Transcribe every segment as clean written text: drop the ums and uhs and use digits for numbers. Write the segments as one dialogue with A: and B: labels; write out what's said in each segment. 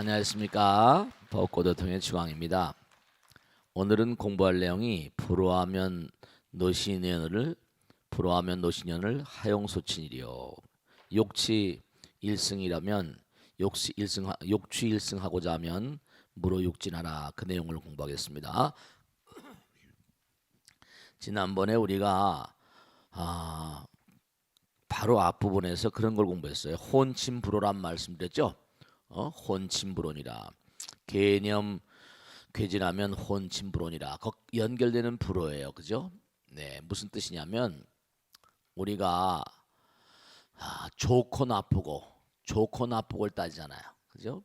A: 안녕하십니까. 벚꽃어통의 주광입니다. 오늘은 공부할 내용이 불어하면 노신연을 하용소친이리요. 욕취 일승이라면 욕취 일승하고자 하면 무로육진하라. 그 내용을 공부하겠습니다. 지난번에 우리가 바로 앞부분에서 그런 걸 공부했어요. 혼침불호란 말씀드렸죠. 혼침불원이라 개념 괴진하면 혼침불원이라 연결되는 불어예요. 그죠? 네, 무슨 뜻이냐면 우리가 좋고 나쁘고를 따지잖아요. 그죠?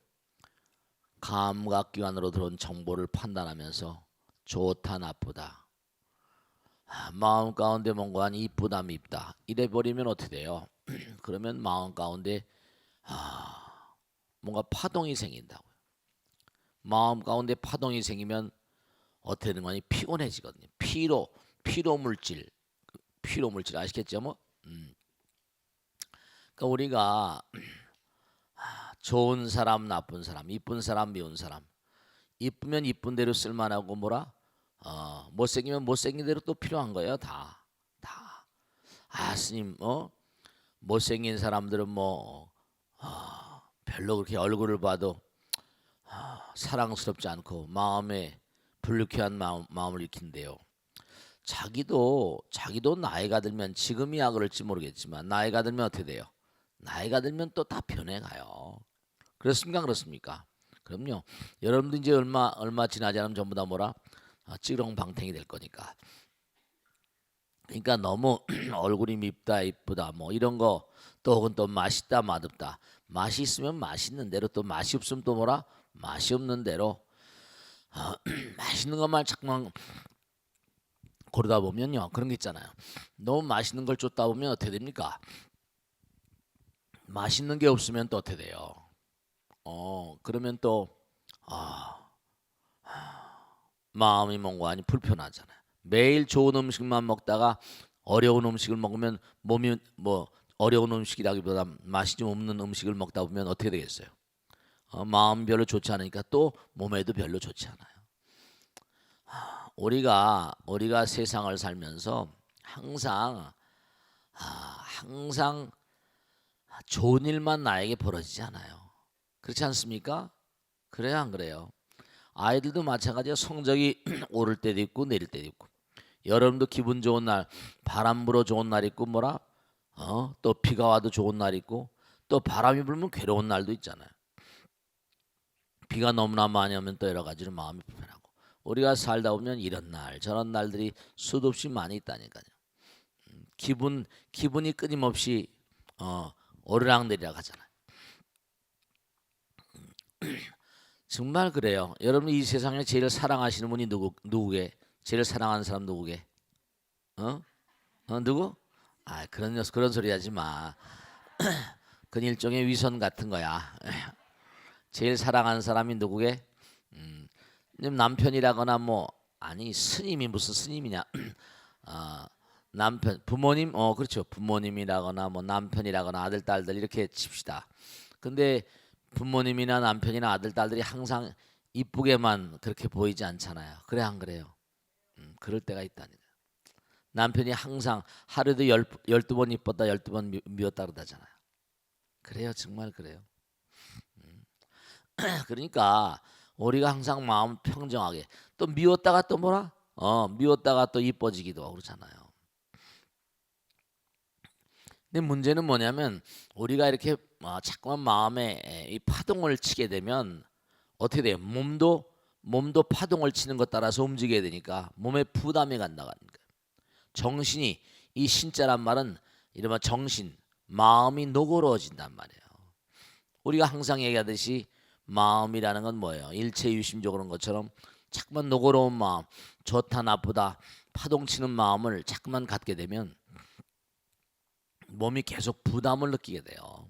A: 감각기관으로 들어온 정보를 판단하면서 좋다 나쁘다, 마음 가운데 뭔가 이쁘다 밉다 이래 버리면 어떻게 돼요? 그러면 마음 가운데 뭔가 파동이 생긴다고요. 마음 가운데 파동이 생기면 어떻게 되는 거니? 피곤해지거든요. 피로 물질 아시겠죠? 뭐. 그러니까 우리가 좋은 사람, 나쁜 사람, 이쁜 사람, 미운 사람, 이쁘면 이쁜 대로 쓸만하고 못생기면 못생긴 대로 또 필요한 거예요. 다. 스님, 못생긴 사람들은 별로 그렇게 얼굴을 봐도 사랑스럽지 않고 마음에 불쾌한 마음을 일으킨대요. 자기도 나이가 들면 지금이야 그럴지 모르겠지만 나이가 들면 어떻게 돼요? 나이가 들면 또 다 변해가요. 그렇습니까? 그렇습니까? 그럼요. 여러분도 이제 얼마 지나지 않으면 전부 다 찌렁방탱이 될 거니까. 그러니까 너무 얼굴이 밉다 이쁘다 이런 거 또 혹은 또 맛있다 맛없다, 맛이 있으면 맛있는 대로, 또 맛이 없으면 또 맛이 없는 대로 맛있는 것만 자꾸만 고르다 보면요, 그런 게 있잖아요. 너무 맛있는 걸 쫓다 보면 어떻게 됩니까? 맛있는 게 없으면 또 어떻게 돼요? 그러면 또 마음이 뭔가 불편하잖아요. 매일 좋은 음식만 먹다가 어려운 음식을 먹으면 몸이 어려운 음식이라기보다 맛이 좀 없는 음식을 먹다 보면 어떻게 되겠어요? 마음 별로 좋지 않으니까 또 몸에도 별로 좋지 않아요. 우리가 세상을 살면서 항상 좋은 일만 나에게 벌어지지 않아요. 그렇지 않습니까? 그래요, 안 그래요? 아이들도 마찬가지야. 성적이 오를 때도 있고 내릴 때도 있고. 여러분도 기분 좋은 날, 바람 불어 좋은 날 있고 또 비가 와도 좋은 날 있고, 또 바람이 불면 괴로운 날도 있잖아요. 비가 너무나 많이 오면 또 여러 가지로 마음이 불편하고. 우리가 살다 보면 이런 날 저런 날들이 수도 없이 많이 있다니까요. 기분이 끊임없이 오르락내리락 하잖아요. 정말 그래요. 여러분 이 세상에 제일 사랑하시는 분이 누구게? 제일 사랑하는 사람 누구게? 누구? 그런 소리 하지 마. 그건 일종의 위선 같은 거야. 제일 사랑하는 사람이 누구게? 남편이라거나 스님이 무슨 스님이냐? 남편, 부모님, 그렇죠. 부모님이라거나 남편이라거나 아들, 딸들 이렇게 칩시다. 근데 부모님이나 남편이나 아들, 딸들이 항상 이쁘게만 그렇게 보이지 않잖아요. 그래 안 그래요? 그럴 때가 있다니까. 남편이 항상 하루에도 12번 이뻤다 12번 미웠다 그러잖아요. 그래요. 정말 그래요. 그러니까 우리가 항상 마음 평정하게, 또 미웠다가 또 미웠다가 또 이뻐지기도 하고 그러잖아요. 근데 문제는 뭐냐면 우리가 이렇게 자꾸만 마음에 이 파동을 치게 되면 어떻게 돼요? 몸도 파동을 치는 것 따라서 움직여야 되니까 몸에 부담이 간다고 하는 거예요. 정신이, 이 신자란 말은 이른바 정신, 마음이 노고로워진단 말이에요. 우리가 항상 얘기하듯이 마음이라는 건 뭐예요? 일체유심적으로 것처럼 자꾸만 노고로운 마음, 좋다 나쁘다 파동치는 마음을 자꾸만 갖게 되면 몸이 계속 부담을 느끼게 돼요.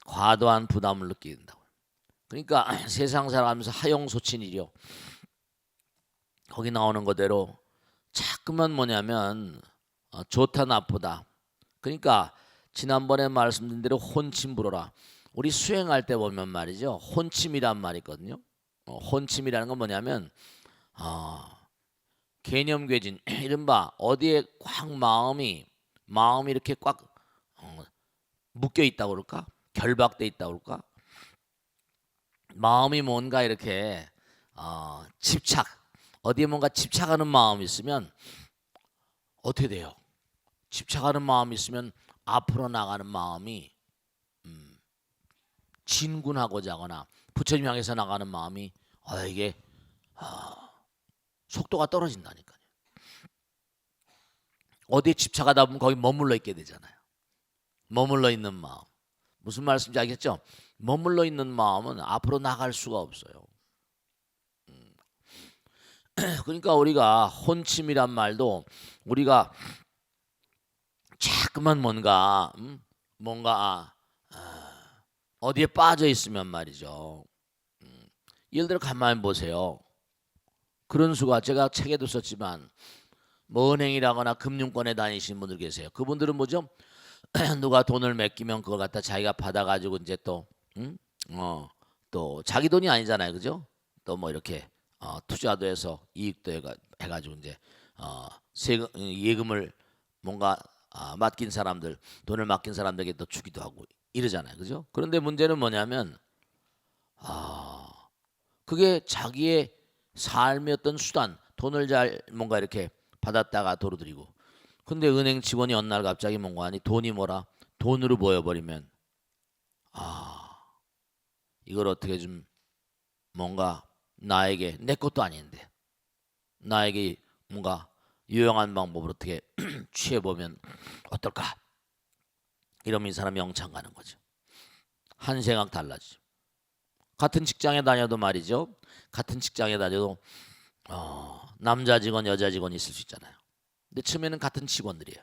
A: 과도한 부담을 느끼게 된다고요. 그러니까 세상 살아가면서 하용소친이요. 거기 나오는 그대로 자꾸만 뭐냐면 좋다 나쁘다. 그러니까 지난번에 말씀드린 대로 혼침불어라. 우리 수행할 때 보면 말이죠. 혼침이란 말이 있거든요. 혼침이라는 건 뭐냐면 개념괴진 이른바 어디에 꽉 마음이 이렇게 꽉 묶여 있다고 그럴까? 결박돼 있다고 그럴까? 마음이 뭔가 이렇게 집착 어디에 뭔가 집착하는 마음이 있으면 어떻게 돼요? 집착하는 마음이 있으면 앞으로 나가는 마음이 진군하고자 하거나 부처님 향해서 나가는 마음이 이게 속도가 떨어진다니까요. 어디에 집착하다 보면 거기 머물러 있게 되잖아요. 머물러 있는 마음. 무슨 말씀인지 알겠죠? 머물러 있는 마음은 앞으로 나갈 수가 없어요. 그러니까 우리가 혼침이란 말도 우리가 자꾸만 뭔가 어디에 빠져 있으면 말이죠. 예를 들어 가만히 보세요. 그런 수가 제가 책에도 썼지만 뭐 은행이라거나 금융권에 다니시는 분들 계세요. 그분들은 뭐죠? 누가 돈을 맡기면 그걸 갖다 자기가 받아가지고 이제 또 자기 돈이 아니잖아요, 그죠? 또 뭐 이렇게 투자도 해서 이익도 해가지고 이제 예금을 뭔가 맡긴 사람들 돈을 맡긴 사람들에게 또 주기도 하고 이러잖아요, 그죠? 그런데 문제는 뭐냐면 그게 자기의 삶의 어떤 수단 돈을 잘 뭔가 이렇게 받았다가 도로들이고 근데 은행 직원이 어느 날 갑자기 뭔가 하니 돈이 돈으로 보여버리면 이걸 어떻게 좀 뭔가 나에게 내 것도 아닌데 나에게 뭔가 유용한 방법으로 어떻게 취해보면 어떨까? 이러면 이 사람이 영창 가는 거죠. 한 생각 달라지죠. 같은 직장에 다녀도 말이죠. 같은 직장에 다녀도 남자 직원 여자 직원이 있을 수 있잖아요. 근데 처음에는 같은 직원들이에요.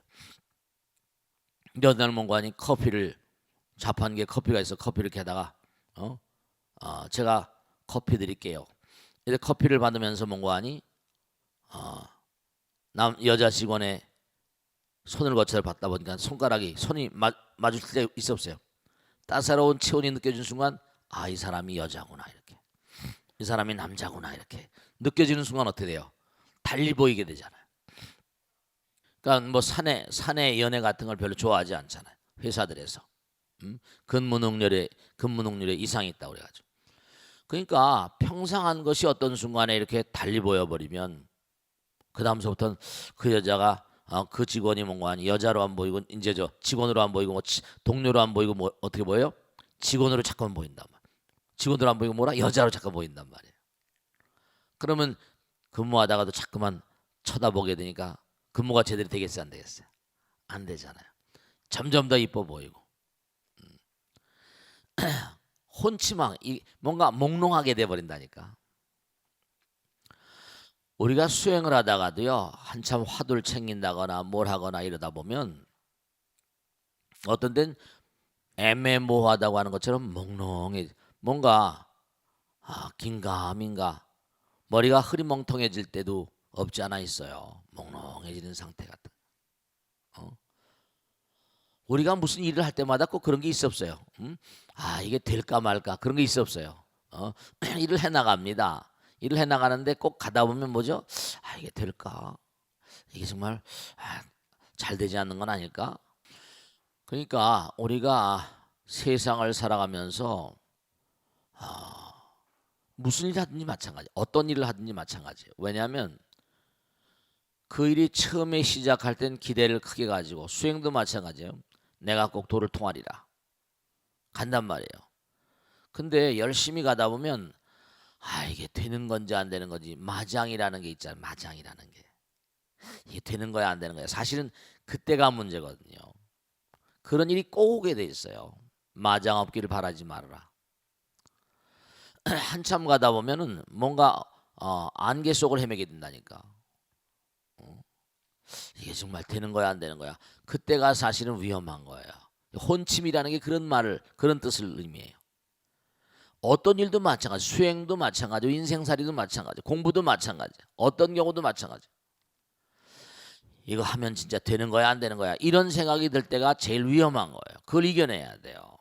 A: 근데 어느 날 뭔가 하니 커피를 자판기에 커피가 있어 커피를 게다가 제가 커피 드릴게요. 이제 커피를 받으면서 뭔가 하니 여자 직원의 손을 거쳐서 받다 보니까 손이 마주칠 때 있어 없어요. 따사로운 체온이 느껴지는 순간 이 사람이 여자구나 이렇게 이 사람이 남자구나 이렇게 느껴지는 순간 어떻게 돼요? 달리 보이게 되잖아요. 그러니까 뭐 사내 연애 같은 걸 별로 좋아하지 않잖아요. 회사들에서 근무능률에 이상이 있다고 그래가지고 그러니까 평상한 것이 어떤 순간에 이렇게 달리 보여버리면 그 다음서부터는 그 여자가 그 직원이 뭔가 아니 여자로 안 보이고 이제 저 직원으로 안 보이고 뭐 동료로 안 보이고 뭐 어떻게 보여요? 직원으로 잠깐 보인단 말이에요. 직원으로 안 보이고 뭐라 여자로 잠깐 보인단 말이에요. 그러면 근무하다가도 자꾸만 쳐다보게 되니까 근무가 제대로 되겠어요 안 되겠어요? 안 되잖아요. 점점 더 이뻐 보이고 혼치망 뭔가 몽롱하게 돼버린다니까. 우리가 수행을 하다가도요 한참 화두를 챙긴다거나 뭘 하거나 이러다 보면 어떤 데는 애매모호하다고 하는 것처럼 몽롱해 뭔가 긴가민가 머리가 흐리멍텅해질 때도 없지 않아 있어요. 몽롱해지는 상태 같은. 우리가 무슨 일을 할 때마다 꼭 그런 게 있어 없어요. 이게 될까 말까 그런 게 있어 없어요. 일을 해나갑니다. 일을 해나가는데 꼭 가다 보면 뭐죠? 이게 될까? 이게 정말 잘 되지 않는 건 아닐까? 그러니까 우리가 세상을 살아가면서 무슨 일을 하든지 마찬가지, 어떤 일을 하든지 마찬가지예요. 왜냐하면 그 일이 처음에 시작할 땐 기대를 크게 가지고 수행도 마찬가지예요. 내가 꼭 도를 통하리라 간단 말이에요. 근데 열심히 가다 보면 이게 되는 건지 안 되는 건지 마장이라는 게 있잖아요. 마장이라는 게 이게 되는 거야 안 되는 거야. 사실은 그때가 문제거든요. 그런 일이 꼭 오게 돼 있어요. 마장 없기를 바라지 말아라. 한참 가다 보면은 뭔가 안개 속을 헤매게 된다니까. 이게 정말 되는 거야 안 되는 거야. 그때가 사실은 위험한 거예요. 혼침이라는 게 그런 뜻을 의미해요. 어떤 일도 마찬가지, 수행도 마찬가지, 인생살이도 마찬가지, 공부도 마찬가지, 어떤 경우도 마찬가지. 이거 하면 진짜 되는 거야 안 되는 거야 이런 생각이 들 때가 제일 위험한 거예요. 그걸 이겨내야 돼요.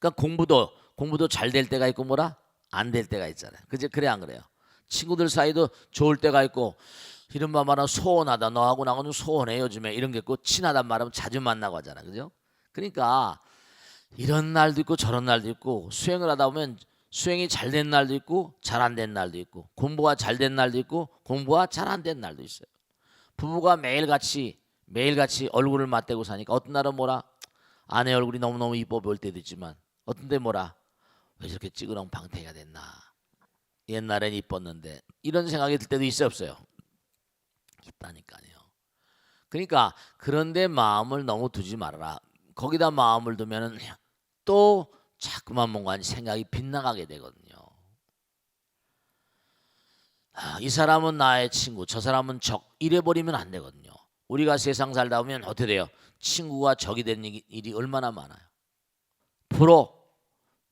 A: 그러니까 공부도 잘 될 때가 있고 뭐라 안 될 때가 있잖아요. 그제 그래 안 그래요? 친구들 사이도 좋을 때가 있고 이른바 말하면 소원하다. 너하고 나하고는 소원해 요즘에 이런 게 있고 친하단 말하면 자주 만나고 하잖아. 그죠? 그러니까 이런 날도 있고 저런 날도 있고 수행을 하다 보면 수행이 잘 된 날도 있고 잘 안 된 날도 있고 공부가 잘 된 날도 있고 공부가 잘 안 된 날도 있어요. 부부가 매일같이 얼굴을 맞대고 사니까 어떤 날은 뭐라 아내 얼굴이 너무너무 이뻐 보일 때도 있지만 어떤 때 뭐라 왜 저렇게 찌그렁 방태가 됐나 옛날엔 이뻤는데 이런 생각이 들 때도 있어요 없어요? 있다니까요. 그러니까 그런데 마음을 너무 두지 말아라. 거기다 마음을 두면은 또 자꾸만 뭔가 생각이 빗나가게 되거든요. 이 사람은 나의 친구, 저 사람은 적 이래 버리면 안 되거든요. 우리가 세상 살다 보면 어떻게 돼요? 친구가 적이 되는 일이 얼마나 많아요. 프로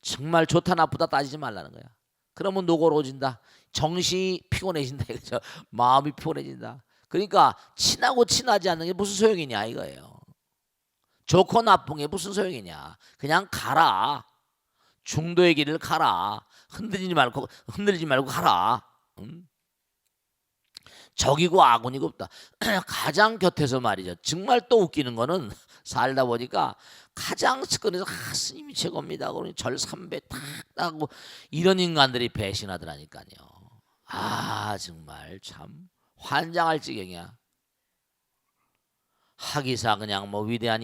A: 정말 좋다 나쁘다 따지지 말라는 거야. 그러면 노골어진다. 정신이 피곤해진다 이거죠. 마음이 피곤해진다. 그러니까 친하고 친하지 않는 게 무슨 소용이냐 이거예요. 좋고 나쁜 게 무슨 소용이냐. 그냥 가라. 중도의 길을 가라. 흔들리지 말고 가라. 적이고 아군이고 없다. 가장 곁에서 말이죠. 정말 또 웃기는 거는 살다 보니까 가장 측근에서 스님이 최고입니다. 그러니 절 3배 탁 하고 이런 인간들이 배신하더라니까요. 정말 참 환장할 지경이야. 하기사 그냥 뭐 위대한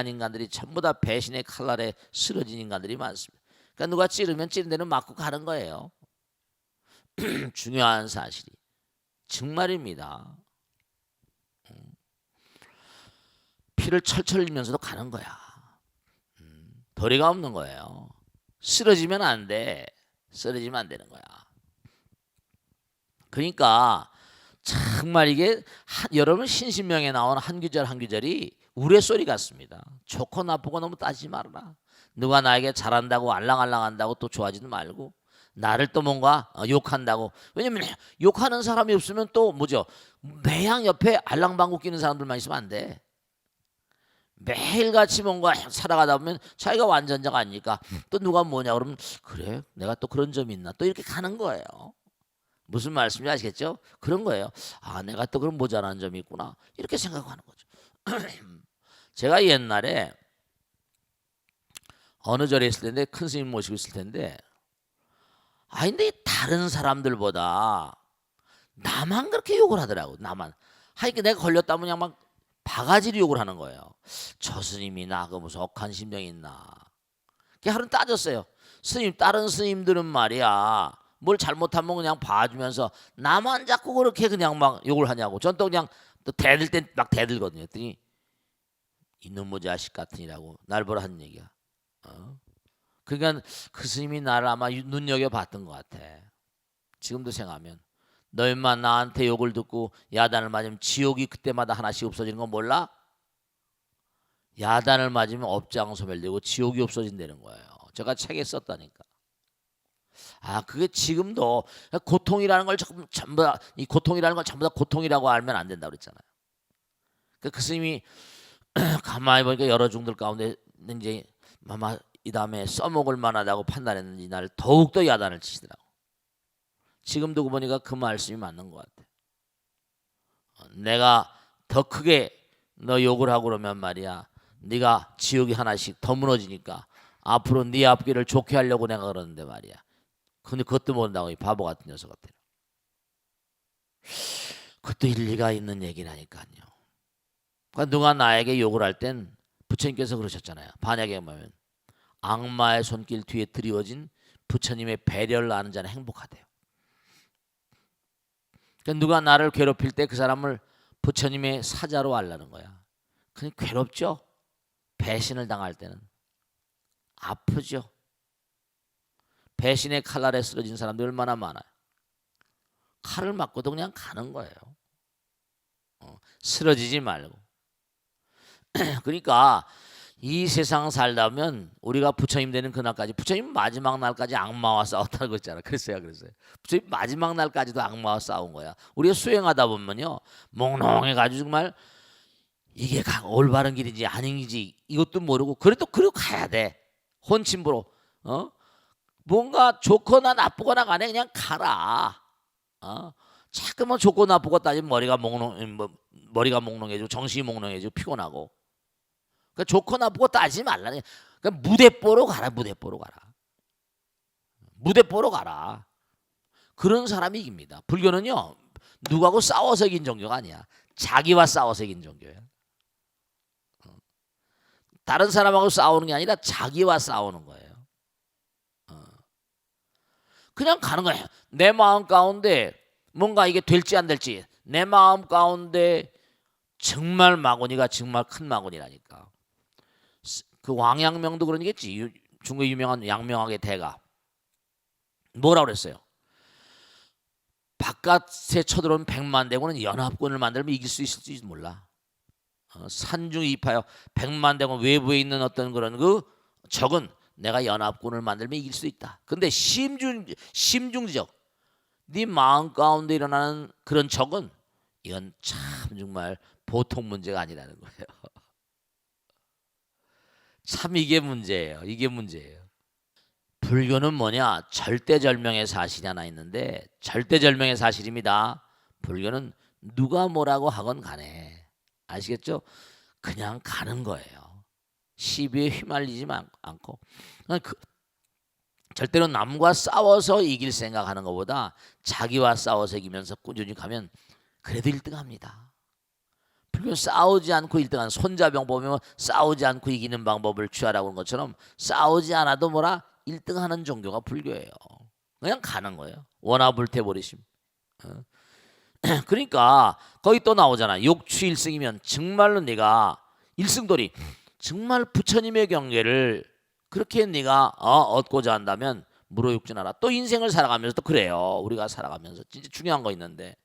A: 인간들이 전부 다 배신의 칼날에 쓰러진 인간들이 많습니다. 그러니까 누가 찌르면 찌른 데는 맞고 가는 거예요. 중요한 사실이 정말입니다. 피를 철철 흘리면서도 가는 거야. 도리가 없는 거예요. 쓰러지면 안 돼. 쓰러지면 안 되는 거야. 그러니까 정말 이게 여러분 신신명에 나온 한 구절 한 구절이 우레소리 같습니다. 좋고 나쁘고 너무 따지지 말아라. 누가 나에게 잘한다고 알랑알랑한다고 또 좋아하지도 말고 나를 또 뭔가 욕한다고. 왜냐면 욕하는 사람이 없으면 또 뭐죠? 매양 옆에 알랑방구 끼는 사람들만 있으면 안 돼. 매일같이 뭔가 살아가다 보면 자기가 완전자가 아니니까 또 누가 뭐냐 그러면 그래 내가 또 그런 점이 있나 또 이렇게 가는 거예요. 무슨 말씀인지 아시겠죠? 그런 거예요. 내가 또 그런 모자란 점이 있구나 이렇게 생각하는 거죠. 제가 옛날에 어느 절에 있을 텐데 큰 스님 모시고 있을 텐데 근데 다른 사람들보다 나만 그렇게 욕을 하더라고. 나만. 하니까 내가 걸렸다면 그냥 막 바가지로 욕을 하는 거예요. 저 스님이 그 무슨 억한 심정이 있나. 하루는 따졌어요. 스님 다른 스님들은 말이야 뭘 잘못하면 그냥 봐주면서 나만 자꾸 그렇게 그냥 막 욕을 하냐고. 전 또 그냥 또 대들 땐 막 대들거든요. 그랬더니 이놈의 자식 같으니라고 날 보러 하는 얘기야. 그러니까 그 스님이 나를 아마 눈여겨봤던 것 같아. 지금도 생각하면 너 인마 나한테 욕을 듣고 야단을 맞으면 지옥이 그때마다 하나씩 없어지는 거 몰라? 야단을 맞으면 업장 소멸되고 지옥이 없어진다는 거예요. 제가 책에 썼다니까. 그게 지금도 고통이라는 걸 전부 다 이 고통이라는 걸 전부 다 고통이라고 알면 안 된다고 그랬잖아요. 그 스님이 가만히 보니까 여러 중들 가운데 이제 아마 이 다음에 써먹을 만하다고 판단했는지 나를 더욱더 야단을 치시더라고. 지금 두고 보니까 그 말씀이 맞는 것 같아. 내가 더 크게 너 욕을 하고 그러면 말이야 네가 지옥이 하나씩 더 무너지니까 앞으로 네 앞길을 좋게 하려고 내가 그러는데 말이야. 근데 그것도 모른다고 이 바보 같은 녀석 같아. 그것도 일리가 있는 얘기라니까요. 그러니까 누가 나에게 욕을 할 땐 부처님께서 그러셨잖아요. 반야에 보면 악마의 손길 뒤에 드리워진 부처님의 배려를 아는 자는 행복하대요. 그러니까 누가 나를 괴롭힐 때 그 사람을 부처님의 사자로 알라는 거야. 그냥 괴롭죠. 배신을 당할 때는 아프죠. 배신의 칼날에 쓰러진 사람들이 얼마나 많아요. 칼을 맞고도 그냥 가는 거예요. 쓰러지지 말고. 그러니까 이 세상 살다 보면 우리가 부처님 되는 그날까지, 부처님 마지막 날까지 악마와 싸웠다고 했잖아. 그랬어요. 부처님 마지막 날까지도 악마와 싸운 거야. 우리가 수행하다 보면요 몽롱해가지고 정말 이게 올바른 길인지 아닌지 이것도 모르고 그래도 가야 돼. 혼침부로 뭔가 좋거나 나쁘거나 간에 그냥 가라. 자꾸만 좋고 나쁘고 따지면 머리가 몽롱해지고 정신이 몽롱해지고 피곤하고. 그러니까 좋고 나쁘고 따지지 말라. 그러니까 무대뽀로 가라. 무대뽀로 가라. 무대뽀로 가라. 그런 사람이 이깁니다. 불교는요, 누구하고 싸워서 이긴 종교가 아니야. 자기와 싸워서 이긴 종교야. 다른 사람하고 싸우는 게 아니라 자기와 싸우는 거예요. 그냥 가는 거예요. 내 마음 가운데 뭔가 이게 될지 안 될지, 내 마음 가운데 정말 마구니가 정말 큰 마구니라니까. 그 왕양명도 그런 얘기겠지. 중국의 유명한 양명학의 대가 뭐라 그랬어요? 바깥에 쳐들어온 100만 대군은 연합군을 만들면 이길 수 있을지 몰라. 산중이 입하여 100만 대군 외부에 있는 어떤 그런 그 적은 내가 연합군을 만들면 이길 수 있다. 근데 심중지적 네 마음 가운데 일어나는 그런 적은 이건 참 정말 보통 문제가 아니라는 거예요. 참 이게 문제예요. 이게 문제예요. 불교는 뭐냐? 절대절명의 사실이 하나 있는데 절대절명의 사실입니다. 불교는 누가 뭐라고 하건 간에 아시겠죠? 그냥 가는 거예요. 시비에 휘말리지 않고 절대로 남과 싸워서 이길 생각하는 것보다 자기와 싸워서 이기면서 꾸준히 가면 그래도 1등합니다. 불교는 싸우지 않고 1등하는 손자병 보면 싸우지 않고 이기는 방법을 취하라고 하는 것처럼 싸우지 않아도 뭐라 1등하는 종교가 불교예요. 그냥 가는 거예요. 원화불태버리심. 그러니까 거기 또 나오잖아. 욕취일승이면 정말로 네가 일승돌이 정말 부처님의 경계를 그렇게 네가 얻고자 한다면 무로육진하라. 또 인생을 살아가면서 또 그래요. 우리가 살아가면서 진짜 중요한 거 있는데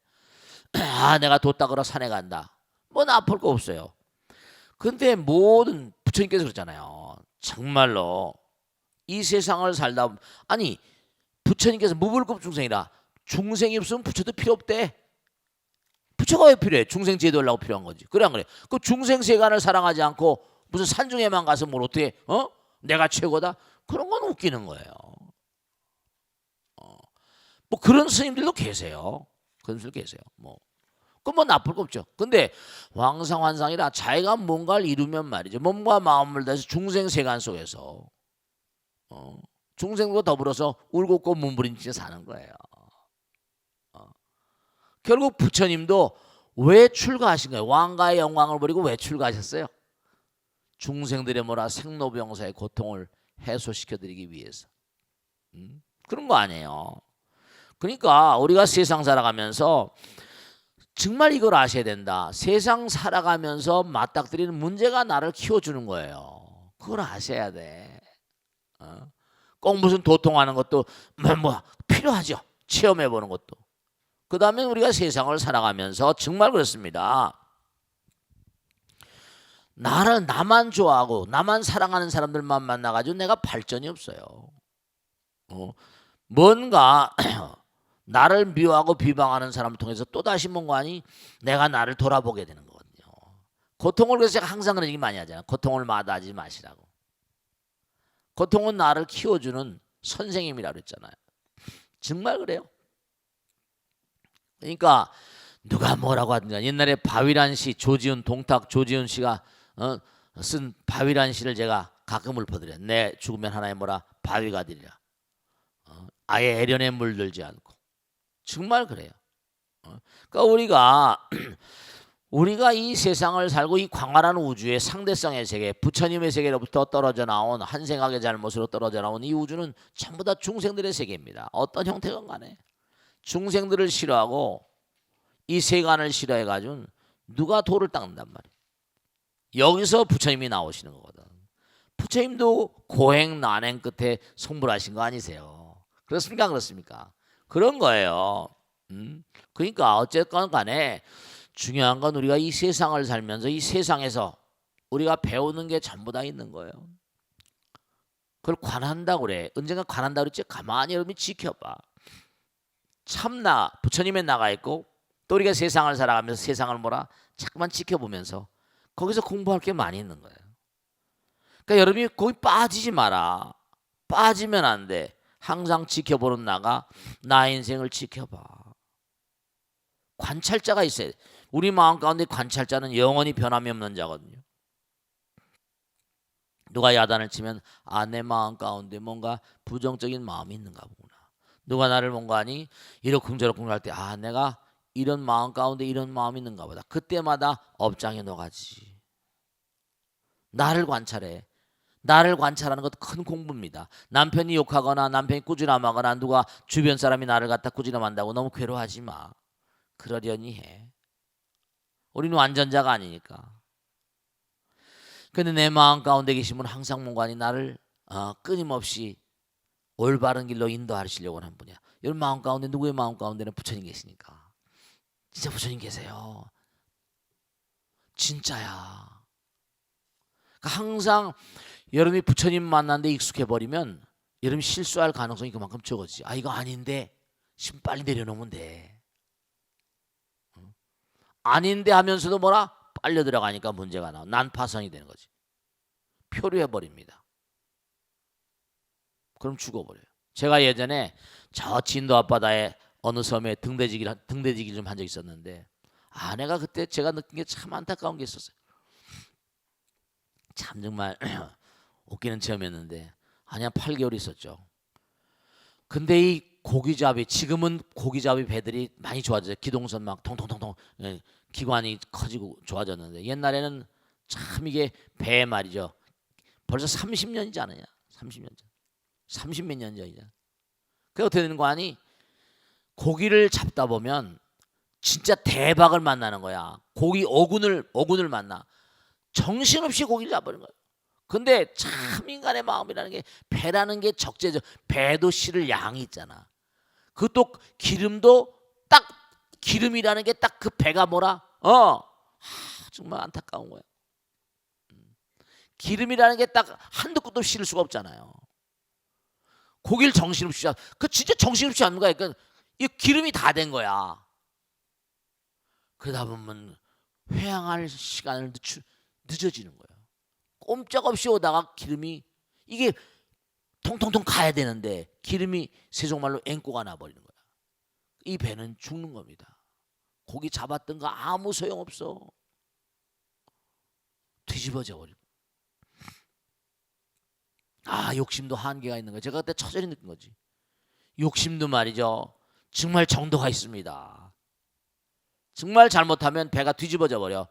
A: 내가 돛닦으러 산에 간다. 뭐 나쁠 거 없어요. 근데 모든 부처님께서 그러잖아요. 정말로 이 세상을 살다 아니 부처님께서 무불급 중생이라 중생이 없으면 부처도 필요 없대. 부처가 왜 필요해? 중생 제도 하려고 필요한 거지. 그래 안 그래? 그 중생 세간을 사랑하지 않고 무슨 산중에만 가서 뭘 어떻게 내가 최고다? 그런 건 웃기는 거예요. 뭐 그런 스님들도 계세요. 그런 스님들 계세요. 그건 뭐 나쁠 거 없죠. 근데 왕상환상이라 자기가 뭔가를 이루면 말이죠. 몸과 마음을 다해서 중생 세간 속에서 중생과 더불어서 울고 문부린채 사는 거예요. 결국 부처님도 왜 출가하신 거예요? 왕가의 영광을 버리고 왜 출가하셨어요? 중생들의 생로병사의 고통을 해소시켜드리기 위해서. 그런 거 아니에요. 그러니까 우리가 세상 살아가면서 정말 이걸 아셔야 된다. 세상 살아가면서 맞닥뜨리는 문제가 나를 키워주는 거예요. 그걸 아셔야 돼. 꼭 무슨 도통하는 것도 필요하죠. 체험해보는 것도. 그 다음에 우리가 세상을 살아가면서 정말 그렇습니다. 나만 좋아하고 나만 사랑하는 사람들만 만나가지고 내가 발전이 없어요. 뭔가 나를 미워하고 비방하는 사람을 통해서 또다시 뭔가 내가 나를 돌아보게 되는 거거든요. 고통을 그래서 제가 항상 그런 얘기 많이 하잖아요. 고통을 마다하지 마시라고. 고통은 나를 키워주는 선생님이라고 그랬잖아요. 정말 그래요. 그러니까 누가 뭐라고 하든가 옛날에 바위란 시 동탁 조지훈 씨가 쓴 바위란 시를 제가 가끔 읊어드려요. 내 죽으면 하나의 바위가 되리라. 아예 애련에 물들지 않고. 정말 그래요. 그러니까 우리가 이 세상을 살고 이 광활한 우주의 상대성의 세계, 부처님의 세계로부터 떨어져 나온 한생각의 잘못으로 떨어져 나온 이 우주는 전부 다 중생들의 세계입니다. 어떤 형태건 간에 중생들을 싫어하고 이 세간을 싫어해가지고 누가 도를 닦는단 말이에요. 여기서 부처님이 나오시는 거거든. 부처님도 고행 난행 끝에 성불하신 거 아니세요? 그렇습니까? 그렇습니까? 그런 거예요. 그러니까 어쨌건 간에 중요한 건 우리가 이 세상을 살면서 이 세상에서 우리가 배우는 게 전부 다 있는 거예요. 그걸 관한다고 그래. 언젠가 관한다고 그랬지? 가만히 여러분이 지켜봐. 참나 부처님에 나가 있고 또 우리가 세상을 살아가면서 세상을 자꾸만 지켜보면서 거기서 공부할 게 많이 있는 거예요. 그러니까 여러분이 거기 빠지지 마라. 빠지면 안 돼. 항상 지켜보는 나가 나의 인생을 지켜봐. 관찰자가 있어야 돼. 우리 마음 가운데 관찰자는 영원히 변함이 없는 자거든요. 누가 야단을 치면 내 마음 가운데 뭔가 부정적인 마음이 있는가 보구나. 누가 나를 뭔가 하니 이러쿵저러쿵 할 때 내가 이런 마음 가운데 이런 마음이 있는가 보다. 그때마다 업장에 넣어가지. 나를 관찰해. 나를 관찰하는 것도 큰 공부입니다. 남편이 욕하거나 남편이 꾸지람하거나 누가 주변 사람이 나를 갖다 꾸지람한다고 너무 괴로워하지 마. 그러려니 해. 우리는 완전자가 아니니까. 근데 내 마음 가운데 계신 분은 항상 뭔가 나를 끊임없이 올바른 길로 인도하시려고 하는 분이야. 여러분 마음 가운데 누구의 마음 가운데는 부처님 계시니까. 진짜 부처님 계세요. 진짜야. 그러니까 항상 여러분이 부처님 만났는데 익숙해버리면 여러분이 실수할 가능성이 그만큼 적어지지. 이거 아닌데 지금 빨리 내려놓으면 돼. 아닌데 하면서도 뭐라? 빨려 들어가니까 문제가 나와. 난파선이 되는 거지. 표류해버립니다. 그럼 죽어버려요. 제가 예전에 저 진도 앞바다에 어느 섬에 등대지기를 좀 한 적이 있었는데 아내가 그때 제가 느낀 게 참 안타까운 게 있었어요. 참 정말 웃기는 체험이었는데 한 8개월 있었죠. 근데 이 고기잡이 지금은 고기잡이 배들이 많이 좋아졌어요. 기동선 막 통통통통 기관이 커지고 좋아졌는데 옛날에는 참 이게 배 말이죠. 벌써 30년이지 않느냐? 30년 전. 30몇 년 전이잖아. 그게 어떻게 되는 거 아니? 고기를 잡다 보면 진짜 대박을 만나는 거야. 고기 어군을 만나. 정신없이 고기를 잡아버리는 거야. 근데 참 인간의 마음이라는 게 배라는 게 적재죠. 배도 실을 양이 있잖아. 그것도 기름도 딱 기름이라는 게 딱 그 배가 뭐라? 정말 안타까운 거야. 기름이라는 게 딱 한두 끝도 실을 수가 없잖아요. 고기를 정신없이 그 진짜 정신없이 하는 거야. 그러니까 이 기름이 다 된 거야. 그러다 보면 회항할 시간을 늦어지는 거야. 꼼짝없이 오다가 기름이 이게 통통통 가야 되는데 기름이 세속말로 앵꼬가 나버리는 거야. 이 배는 죽는 겁니다. 고기 잡았던 거 아무 소용없어. 뒤집어져 버리고. 욕심도 한계가 있는 거야. 제가 그때 처절히 느낀 거지. 욕심도 말이죠. 정말 정도가 있습니다. 정말 잘못하면 배가 뒤집어져 버려.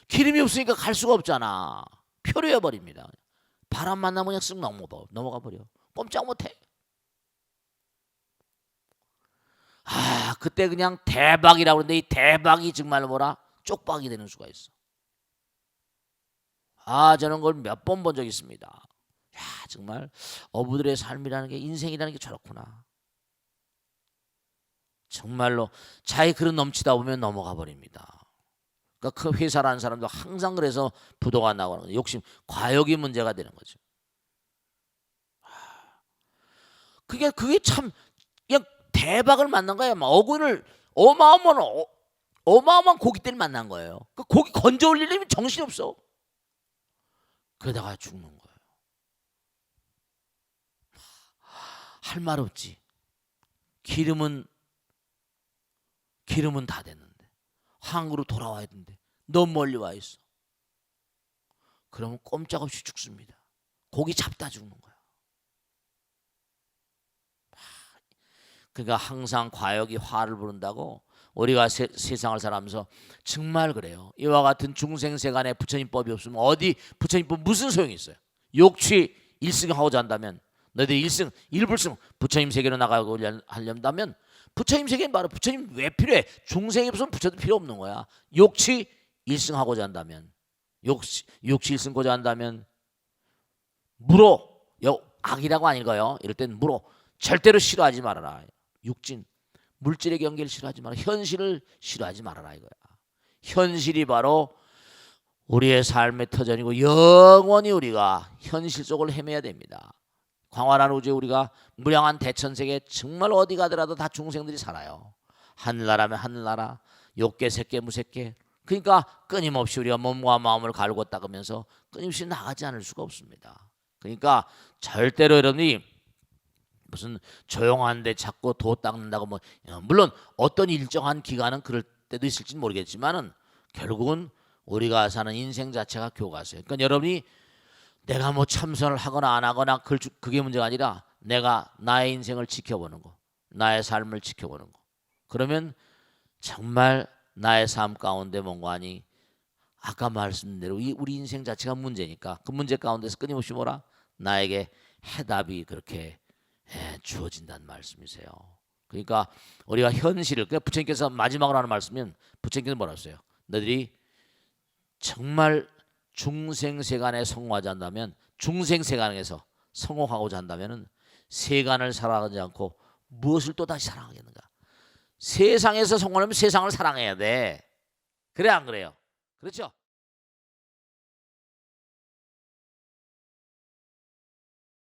A: 기름이 없으니까 갈 수가 없잖아. 표류해 버립니다. 바람 만나면 그냥 쓱 넘어가 버려. 꼼짝 못해. 그때 그냥 대박이라고 그러는데 이 대박이 정말 뭐라? 쪽박이 되는 수가 있어. 저는 그걸 몇 번 본 적이 있습니다. 정말 어부들의 삶이라는 게 인생이라는 게 저렇구나. 정말로 자기 그릇 넘치다 보면 넘어가 버립니다. 그러니까 그 회사라는 사람도 항상 그래서 부도가 나고 하는 욕심, 과욕이 문제가 되는 거죠. 그게 참 그냥 대박을 만난 거예요. 어군을 어마어마한 고깃대를 만난 거예요. 그 고기 건져 올리려면 정신이 없어. 그러다가 죽는 거예요. 할 말 없지. 기름은 다 됐는데 항구로 돌아와야 되는데 너무 멀리 와 있어. 그러면 꼼짝없이 죽습니다. 고기 잡다 죽는 거야. 그러니까 항상 과욕이 화를 부른다고 우리가 세상을 살아가면서 정말 그래요. 이와 같은 중생세간에 부처님법이 없으면 어디 부처님법 무슨 소용이 있어요? 욕취 일승하고자 한다면 너희들 일승 일불승 부처님 세계로 나가고 하려면 부처님 세계는 바로 부처님 왜 필요해? 중생이 없으면 부처도 필요 없는 거야. 욕취 일승하고자 한다면 욕취 일승하고자 한다면 악이라고 안 읽어요. 이럴 땐 절대로 싫어하지 말아라. 육진 물질의 경계를 싫어하지 말아라. 현실을 싫어하지 말아라 이거야. 현실이 바로 우리의 삶의 터전이고 영원히 우리가 현실 속을 헤매야 됩니다. 광활한 우주에 우리가 무량한 대천세계 정말 어디 가더라도 다 중생들이 살아요. 하늘나라면 하늘나라, 욕계, 색계, 무색계 그러니까 끊임없이 우리가 몸과 마음을 갈고 닦으면서 끊임없이 나가지 않을 수가 없습니다. 그러니까 절대로 여러분이 무슨 조용한 데 자꾸 도 닦는다고 뭐 물론 어떤 일정한 기간은 그럴 때도 있을지는 모르겠지만은 결국은 우리가 사는 인생 자체가 교과서예요. 그러니까 여러분이 내가 뭐 참선을 하거나 안 하거나 그게 문제가 아니라 내가 나의 인생을 지켜보는 거, 나의 삶을 지켜보는 거. 그러면 정말 나의 삶 가운데 뭔가니 아까 말씀드린 대로 우리 인생 자체가 문제니까 그 문제 가운데서 끊임없이 뭐라 나에게 해답이 그렇게 주어진다는 말씀이세요. 그러니까 우리가 현실을 그러니까 부처님께서 마지막으로 하는 말씀은 부처님께서 뭐라 했어요? 너희들이 정말 중생세간에 성공하지 않다면 중생세간에서 성공하고자 한다면은 세간을 사랑하지 않고 무엇을 또 다시 사랑하겠는가? 세상에서 성공하려면 세상을 사랑해야 돼. 그래 안 그래요? 그렇죠?